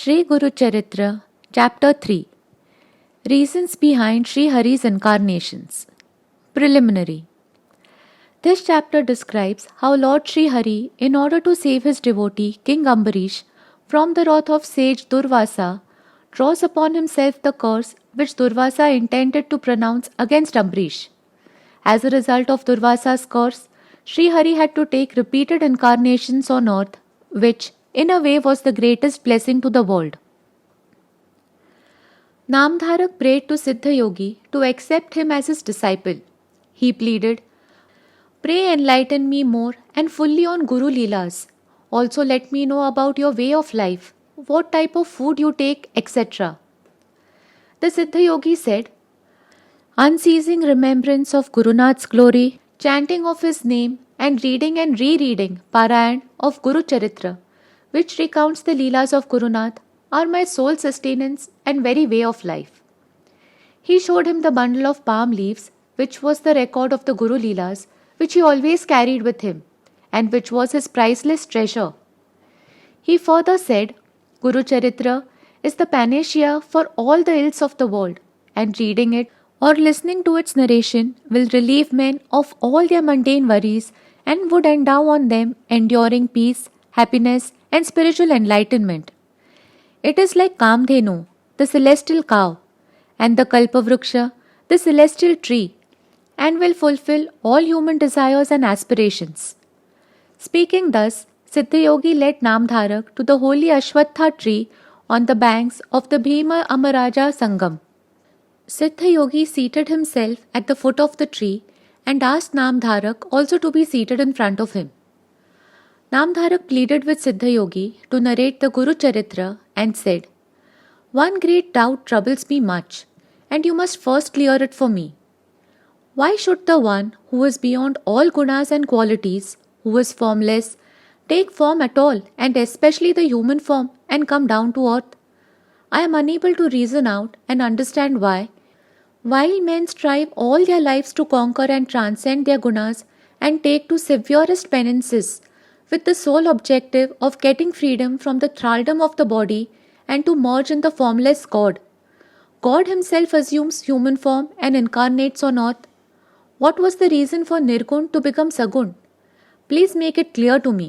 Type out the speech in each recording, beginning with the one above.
Shri Guru Charitra, Chapter 3 Reasons behind Sri Hari's incarnations. Preliminary. This chapter describes how Lord Sri Hari, in order to save his devotee King Ambarish from the wrath of sage Durvasa, draws upon himself the curse which Durvasa intended to pronounce against Ambarish. As a result of Durvasa's curse, Sri Hari had to take repeated incarnations on earth, which, in a way, was the greatest blessing to the world. Namdharak prayed to Siddha Yogi to accept him as his disciple. He pleaded, "Pray enlighten me more and fully on Guru Leelas. Also let me know about your way of life, what type of food you take, etc." The Siddha Yogi said, "Unceasing remembrance of Gurunath's glory, chanting of his name, and reading and rereading Parayan of Guru Charitra, which recounts the Leelas of Gurunath, are my sole sustenance and very way of life." He showed him the bundle of palm leaves, which was the record of the Guru Leelas, which he always carried with him, and which was his priceless treasure. He further said, "Guru Charitra is the panacea for all the ills of the world, and reading it or listening to its narration will relieve men of all their mundane worries and would endow on them enduring peace, happiness, and spiritual enlightenment. It is like Kamdhenu, the celestial cow, and the Kalpavruksha, the celestial tree, and will fulfill all human desires and aspirations." Speaking thus, Siddha Yogi led Namdharak to the holy Ashwatha tree on the banks of the Bhima Amaraja Sangam. Siddha Yogi seated himself at the foot of the tree and asked Namdharak also to be seated in front of him. Namdharak pleaded with Siddha Yogi to narrate the Guru Charitra and said, "One great doubt troubles me much, and you must first clear it for me. Why should the one who is beyond all gunas and qualities, who is formless, take form at all, and especially the human form, and come down to earth? I am unable to reason out and understand why, while men strive all their lives to conquer and transcend their gunas and take to severest penances, with the sole objective of getting freedom from the thraldom of the body and to merge in the formless God. God himself assumes human form and incarnates on earth. What was the reason for Nirgun to become Sagun? Please make it clear to me."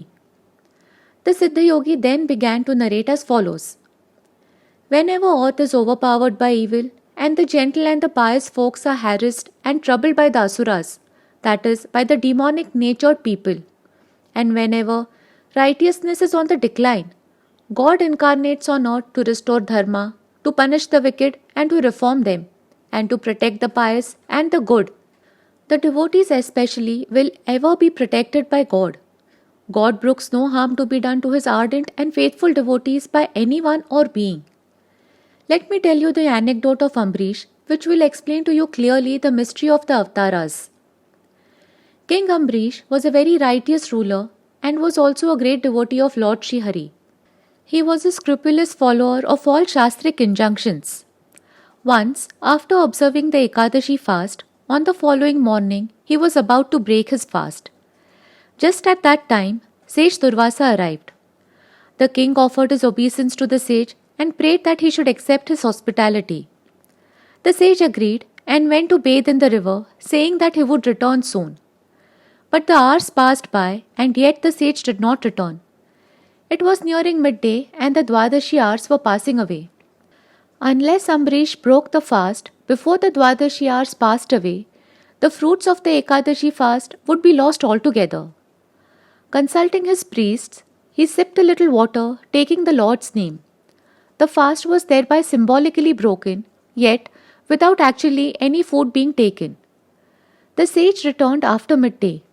The Siddha Yogi then began to narrate as follows. "Whenever earth is overpowered by evil, and the gentle and the pious folks are harassed and troubled by the asuras, that is, by the demonic natured people, and whenever righteousness is on the decline, God incarnates on earth to restore dharma, to punish the wicked and to reform them, and to protect the pious and the good. The devotees especially will ever be protected by God. God brooks no harm to be done to his ardent and faithful devotees by anyone or being. Let me tell you the anecdote of Ambarish, which will explain to you clearly the mystery of the avtaras. King Ambarish was a very righteous ruler and was also a great devotee of Lord Sri Hari. He was a scrupulous follower of all Shastric injunctions. Once, after observing the Ekadashi fast, on the following morning he was about to break his fast. Just at that time, Sage Durvasa arrived. The king offered his obeisance to the sage and prayed that he should accept his hospitality. The sage agreed and went to bathe in the river, saying that he would return soon. But the hours passed by and yet the sage did not return. It was nearing midday and the Dwadashi hours were passing away. Unless Ambarish broke the fast before the Dwadashi hours passed away, the fruits of the Ekadashi fast would be lost altogether. Consulting his priests, he sipped a little water, taking the Lord's name. The fast was thereby symbolically broken, yet without actually any food being taken. The sage returned after midday.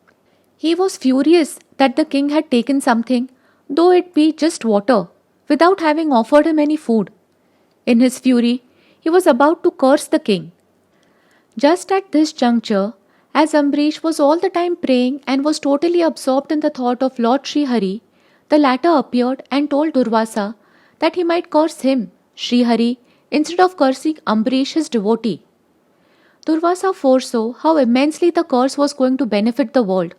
He was furious that the king had taken something, though it be just water, without having offered him any food. In his fury, he was about to curse the king. Just at this juncture, as Ambarish was all the time praying and was totally absorbed in the thought of Lord Sri Hari, the latter appeared and told Durvasa that he might curse him, Sri Hari, instead of cursing Ambarish, his devotee. Durvasa foresaw how immensely the curse was going to benefit the world,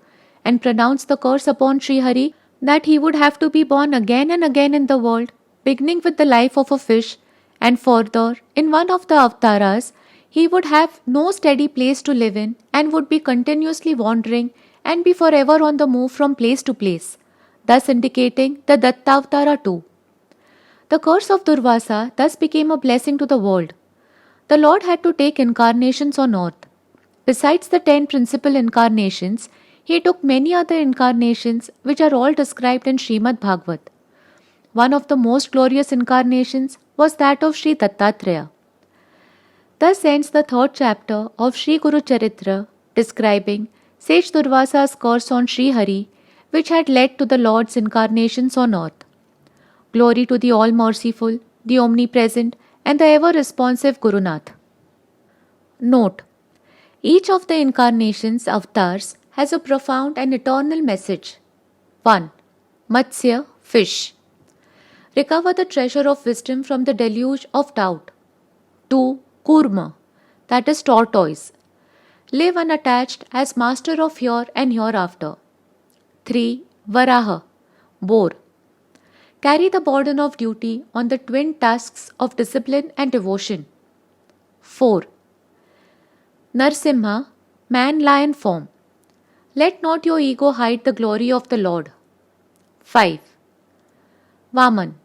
and pronounced the curse upon Sri Hari that he would have to be born again and again in the world, beginning with the life of a fish, and further, in one of the avatars, he would have no steady place to live in and would be continuously wandering and be forever on the move from place to place, thus indicating the Dattavatara too. The curse of Durvasa thus became a blessing to the world. The Lord had to take incarnations on earth. Besides the 10 principal incarnations, he took many other incarnations which are all described in Srimad Bhagavad. One of the most glorious incarnations was that of Sri Dattatreya. Thus ends the third chapter of Sri Guru Charitra, describing Sage Durvasa's curse on Sri Hari, which had led to the Lord's incarnations on earth. Glory to the All-Merciful, the Omnipresent, and the ever-responsive Gurunath. Note: each of the incarnations, avatars, has a profound and eternal message. 1. Matsya, fish. Recover the treasure of wisdom from the deluge of doubt. 2. Kurma, that is tortoise. Live unattached as master of here and hereafter. 3. Varaha, boar. Carry the burden of duty on the twin tusks of discipline and devotion. 4. Narsimha, man-lion form. Let not your ego hide the glory of the Lord. 5. Vaman,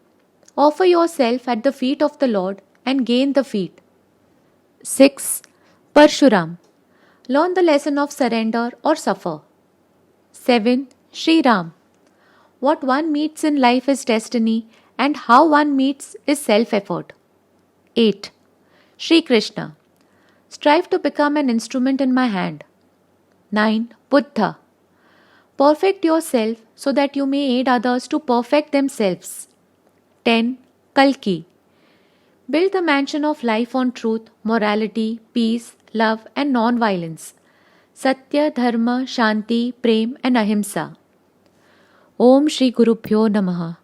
offer yourself at the feet of the Lord and gain the feet. 6. Parshuram, learn the lesson of surrender or suffer. 7. Sri Ram, what one meets in life is destiny and how one meets is self-effort. 8. Sri Krishna, strive to become an instrument in my hand. 9. Buddha, perfect yourself so that you may aid others to perfect themselves. 10. Kalki, build the mansion of life on truth, morality, peace, love and non-violence. Satya, Dharma, Shanti, Prem and Ahimsa. Om Shri Gurubhyo Namaha.